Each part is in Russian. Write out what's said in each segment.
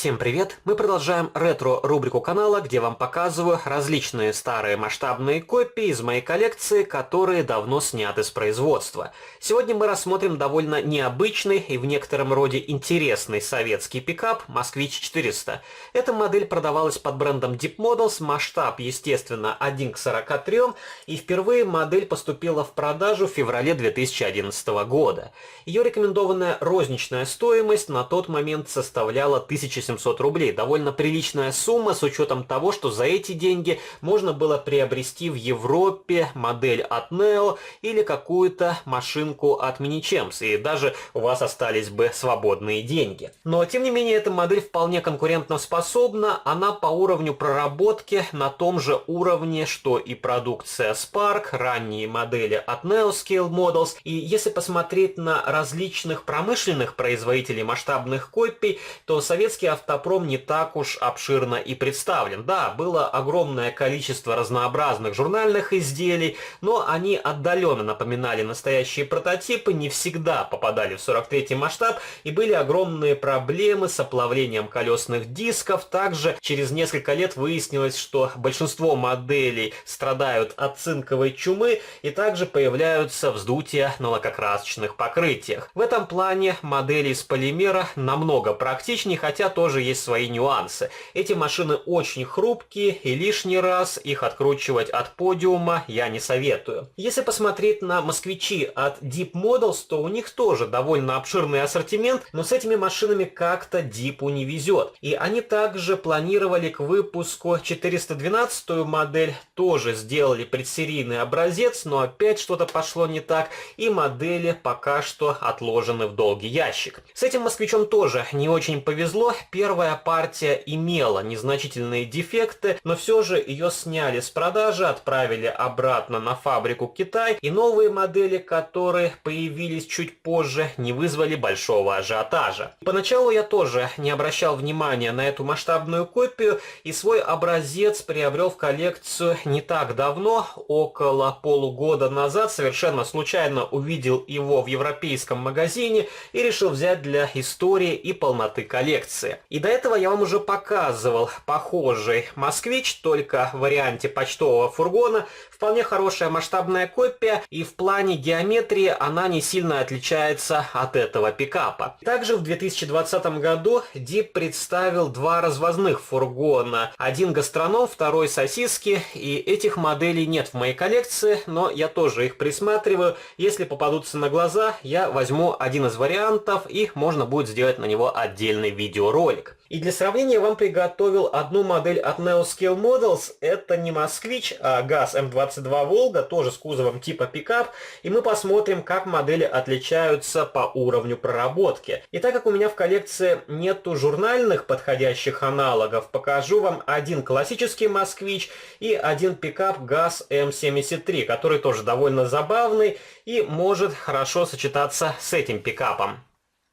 Всем привет! Мы продолжаем ретро-рубрику канала, где вам показываю различные старые масштабные копии из моей коллекции, которые давно сняты с производства. Сегодня мы рассмотрим довольно необычный и в некотором роде интересный советский пикап Москвич-400. Эта модель продавалась под брендом Deep Models, масштаб, естественно, 1:43, и впервые модель поступила в продажу в феврале 2011 года. Ее рекомендованная розничная стоимость на тот момент составляла 1700 рублей. Довольно приличная сумма с учетом того, что за эти деньги можно было приобрести в Европе модель от Neo или какую-то машинку от Minichems, и даже у вас остались бы свободные деньги. Но тем не менее эта модель вполне конкурентоспособна, она по уровню проработки на том же уровне, что и продукция Spark, ранние модели от Neo Scale Models, и если посмотреть на различных промышленных производителей масштабных копий, то советский автопром не так уж обширно и представлен. Да, было огромное количество разнообразных журнальных изделий, но они отдаленно напоминали настоящие прототипы, не всегда попадали в 43-й масштаб, и были огромные проблемы с оплавлением колесных дисков. Также через несколько лет выяснилось, что большинство моделей страдают от цинковой чумы, и также появляются вздутия на лакокрасочных покрытиях. В этом плане модели из полимера намного практичнее, хотя тоже есть свои нюансы. Эти машины очень хрупкие, и лишний раз их откручивать от подиума я не советую. Если посмотреть на москвичи от Deep Models, то у них тоже довольно обширный ассортимент, но с этими машинами как-то Deep'у не везет. И они также планировали к выпуску 412-ю модель, тоже сделали предсерийный образец, но опять что-то пошло не так, и модели пока что отложены в долгий ящик. С этим москвичом тоже не очень повезло. Первая партия имела незначительные дефекты, но все же ее сняли с продажи, отправили обратно на фабрику Китай, и новые модели, которые появились чуть позже, не вызвали большого ажиотажа. Поначалу я тоже не обращал внимания на эту масштабную копию, и свой образец приобрел в коллекцию не так давно, около полугода назад, совершенно случайно увидел его в европейском магазине и решил взять для истории и полноты коллекции. И до этого я вам уже показывал похожий москвич, только в варианте почтового фургона. Вполне хорошая масштабная копия, и в плане геометрии она не сильно отличается от этого пикапа. Также в 2020 году Deep представил два развозных фургона. Один гастроном, второй сосиски, и этих моделей нет в моей коллекции, но я тоже их присматриваю. Если попадутся на глаза, я возьму один из вариантов, и можно будет сделать на него отдельный видеоролик. И для сравнения вам приготовил одну модель от Neo Scale Models. Это не Москвич, а ГАЗ М22 Волга, тоже с кузовом типа пикап. И мы посмотрим, как модели отличаются по уровню проработки. И так как у меня в коллекции нету журнальных подходящих аналогов, покажу вам один классический Москвич и один пикап ГАЗ М73, который тоже довольно забавный и может хорошо сочетаться с этим пикапом.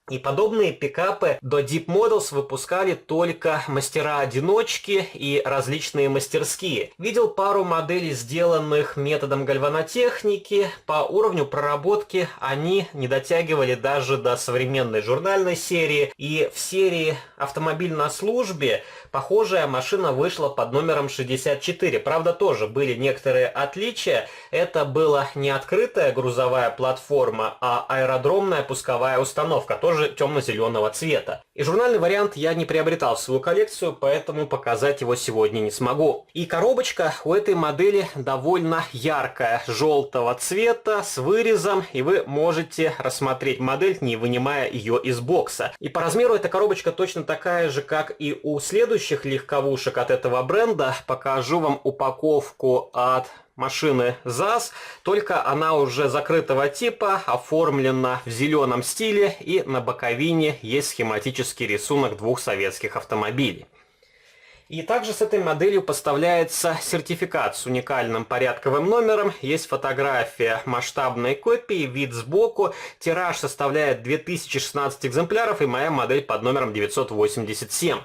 И подобные пикапы до Deep Models выпускали только мастера-одиночки и различные мастерские. Видел пару моделей, сделанных методом гальванотехники. По уровню проработки они не дотягивали даже до современной журнальной серии. И в серии «Автомобиль на службе» похожая машина вышла под номером 64. Правда, тоже были некоторые отличия. Это была не открытая грузовая платформа, а аэродромная пусковая установка, тоже темно-зеленого цвета. И журнальный вариант я не приобретал в свою коллекцию, поэтому показать его сегодня не смогу. И коробочка у этой модели довольно яркая, желтого цвета, с вырезом, и вы можете рассмотреть модель, не вынимая ее из бокса. И по размеру эта коробочка точно такая же, как и у следующих легковушек от этого бренда. Покажу вам упаковку от машины ЗАЗ, только она уже закрытого типа, оформлена в зеленом стиле, и на боковине есть схематический рисунок двух советских автомобилей. И также с этой моделью поставляется сертификат с уникальным порядковым номером, есть фотография масштабной копии, вид сбоку, тираж составляет 2016 экземпляров, и моя модель под номером 987.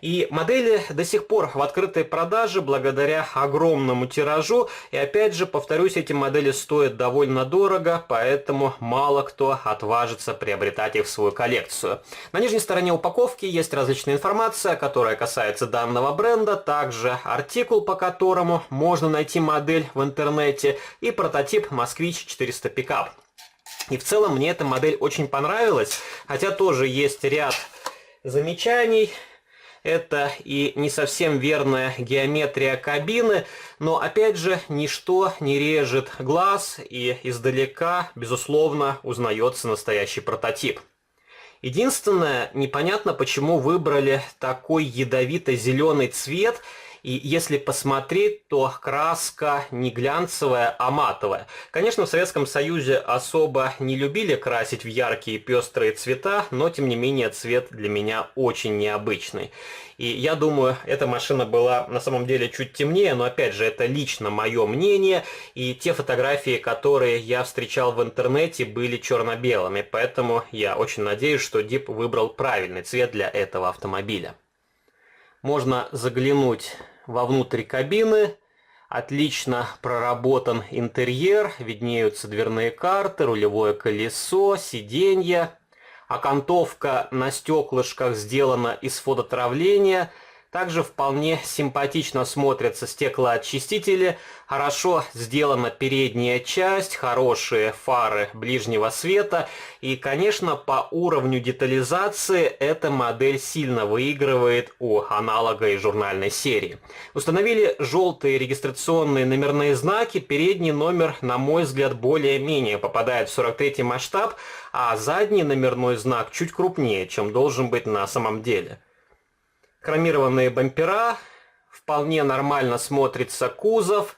И модели до сих пор в открытой продаже благодаря огромному тиражу. И опять же, повторюсь, эти модели стоят довольно дорого, поэтому мало кто отважится приобретать их в свою коллекцию. На нижней стороне упаковки есть различная информация, которая касается данного бренда, также артикул, по которому можно найти модель в интернете, и прототип Москвич 400 Пикап. И в целом мне эта модель очень понравилась, хотя тоже есть ряд замечаний. Это и не совсем верная геометрия кабины, но опять же ничто не режет глаз, и издалека, безусловно, узнается настоящий прототип. Единственное, непонятно, почему выбрали такой ядовито-зеленый цвет. И если посмотреть, то краска не глянцевая, а матовая. Конечно, в Советском Союзе особо не любили красить в яркие пестрые цвета, но тем не менее цвет для меня очень необычный. И я думаю, эта машина была на самом деле чуть темнее, но опять же, это лично мое мнение. И те фотографии, которые я встречал в интернете, были черно-белыми. Поэтому я очень надеюсь, что Deep выбрал правильный цвет для этого автомобиля. Можно заглянуть вовнутрь кабины. Отлично проработан интерьер, виднеются дверные карты, рулевое колесо, сиденья. Окантовка на стеклышках сделана из фототравления. Также вполне симпатично смотрятся стеклоочистители. Хорошо сделана передняя часть, хорошие фары ближнего света. И, конечно, по уровню детализации эта модель сильно выигрывает у аналога и журнальной серии. Установили желтые регистрационные номерные знаки. Передний номер, на мой взгляд, более-менее попадает в 43-й масштаб, а задний номерной знак чуть крупнее, чем должен быть на самом деле. Хромированные бампера, вполне нормально смотрится кузов.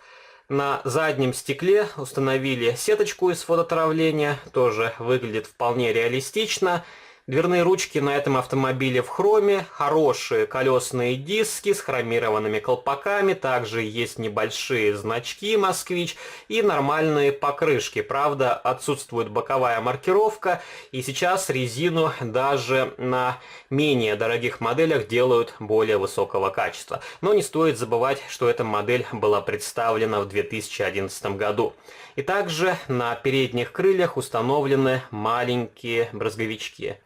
На заднем стекле установили сеточку из фототравления, тоже выглядит вполне реалистично. Дверные ручки на этом автомобиле в хроме, хорошие колесные диски с хромированными колпаками, также есть небольшие значки «Москвич» и нормальные покрышки. Правда, отсутствует боковая маркировка, и сейчас резину даже на менее дорогих моделях делают более высокого качества. Но не стоит забывать, что эта модель была представлена в 2011 году. И также на передних крыльях установлены маленькие брызговички.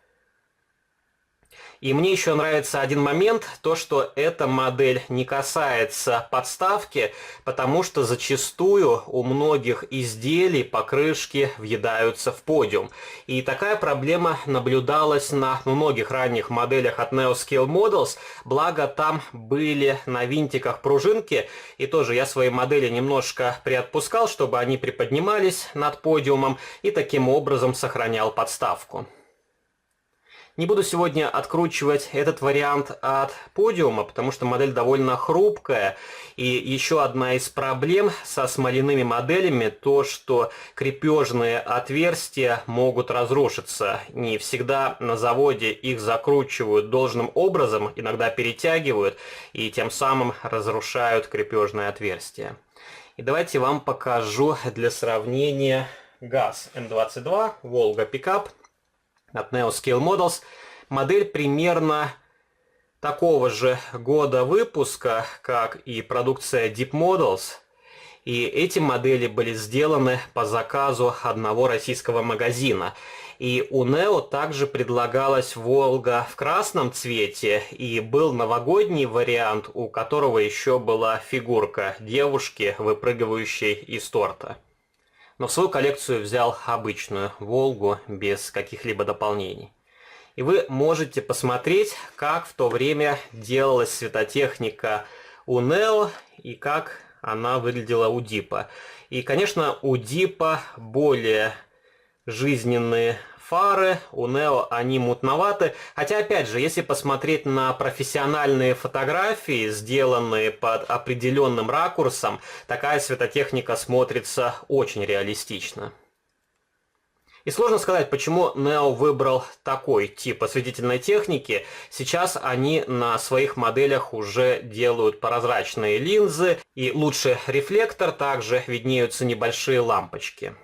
И мне еще нравится один момент, то что эта модель не касается подставки, потому что зачастую у многих изделий покрышки въедаются в подиум. И такая проблема наблюдалась на многих ранних моделях от Neo Scale Models, благо там были на винтиках пружинки, и тоже я свои модели немножко приотпускал, чтобы они приподнимались над подиумом, и таким образом сохранял подставку. Не буду сегодня откручивать этот вариант от подиума, потому что модель довольно хрупкая. И еще одна из проблем со смоляными моделями то, что крепежные отверстия могут разрушиться. Не всегда на заводе их закручивают должным образом, иногда перетягивают и тем самым разрушают крепежные отверстия. И давайте вам покажу для сравнения ГАЗ М22 Волга Пикап от Neo Scale Models. Модель примерно такого же года выпуска, как и продукция Deep Models. И эти модели были сделаны по заказу одного российского магазина. И у Neo также предлагалась Волга в красном цвете, и был новогодний вариант, у которого еще была фигурка девушки, выпрыгивающей из торта. Но в свою коллекцию взял обычную Волгу без каких-либо дополнений. И вы можете посмотреть, как в то время делалась светотехника у Neo и как она выглядела у Deep. И, конечно, у Deep более жизненные фары, у Neo они мутноваты. Хотя, опять же, если посмотреть на профессиональные фотографии, сделанные под определенным ракурсом, такая светотехника смотрится очень реалистично. И сложно сказать, почему Neo выбрал такой тип осветительной техники. Сейчас они на своих моделях уже делают прозрачные линзы и лучше рефлектор, также виднеются небольшие лампочки.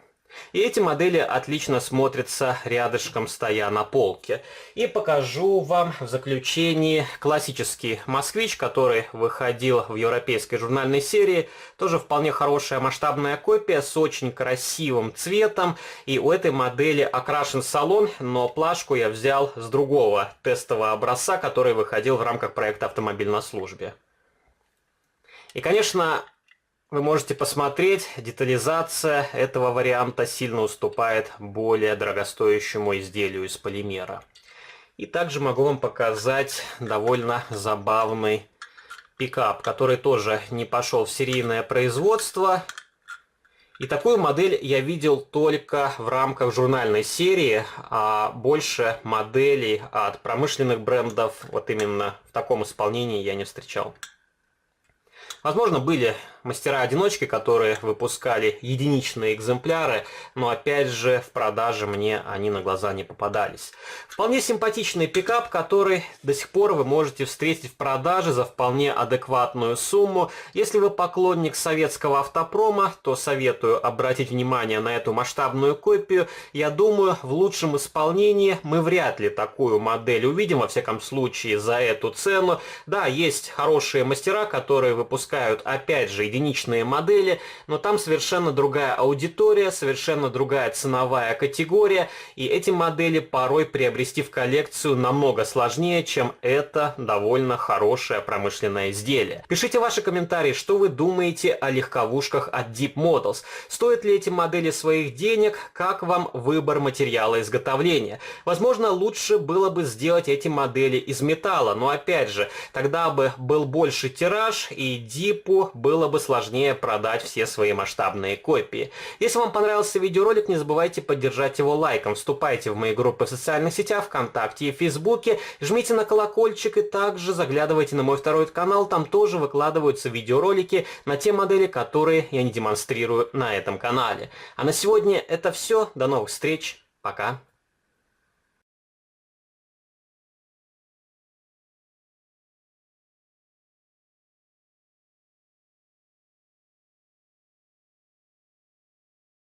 И эти модели отлично смотрятся рядышком, стоя на полке. И покажу вам в заключении классический «Москвич», который выходил в европейской журнальной серии. Тоже вполне хорошая масштабная копия с очень красивым цветом. И у этой модели окрашен салон, но плашку я взял с другого тестового образца, который выходил в рамках проекта «Автомобиль на службе». И, конечно, вы можете посмотреть, детализация этого варианта сильно уступает более дорогостоящему изделию из полимера. И также могу вам показать довольно забавный пикап, который тоже не пошел в серийное производство. И такую модель я видел только в рамках журнальной серии, а больше моделей от промышленных брендов вот именно в таком исполнении я не встречал. Возможно, были мастера-одиночки, которые выпускали единичные экземпляры, но опять же в продаже мне они на глаза не попадались. Вполне симпатичный пикап, который до сих пор вы можете встретить в продаже за вполне адекватную сумму. Если вы поклонник советского автопрома, то советую обратить внимание на эту масштабную копию. Я думаю, в лучшем исполнении мы вряд ли такую модель увидим, во всяком случае, за эту цену. Да, есть хорошие мастера, которые выпускают, опять же, единичные модели, но там совершенно другая аудитория, совершенно другая ценовая категория, и эти модели порой приобрести в коллекцию намного сложнее, чем это довольно хорошее промышленное изделие. Пишите ваши комментарии, что вы думаете о легковушках от Deep Models. Стоят ли эти модели своих денег? Как вам выбор материала изготовления? Возможно, лучше было бы сделать эти модели из металла, но опять же, тогда бы был больше тираж, и Deep'у было бы сложнее продать все свои масштабные копии. Если вам понравился видеоролик, не забывайте поддержать его лайком. Вступайте в мои группы в социальных сетях, ВКонтакте и Фейсбуке. Жмите на колокольчик и также заглядывайте на мой второй канал. Там тоже выкладываются видеоролики на те модели, которые я не демонстрирую на этом канале. А на сегодня это все. До новых встреч. Пока.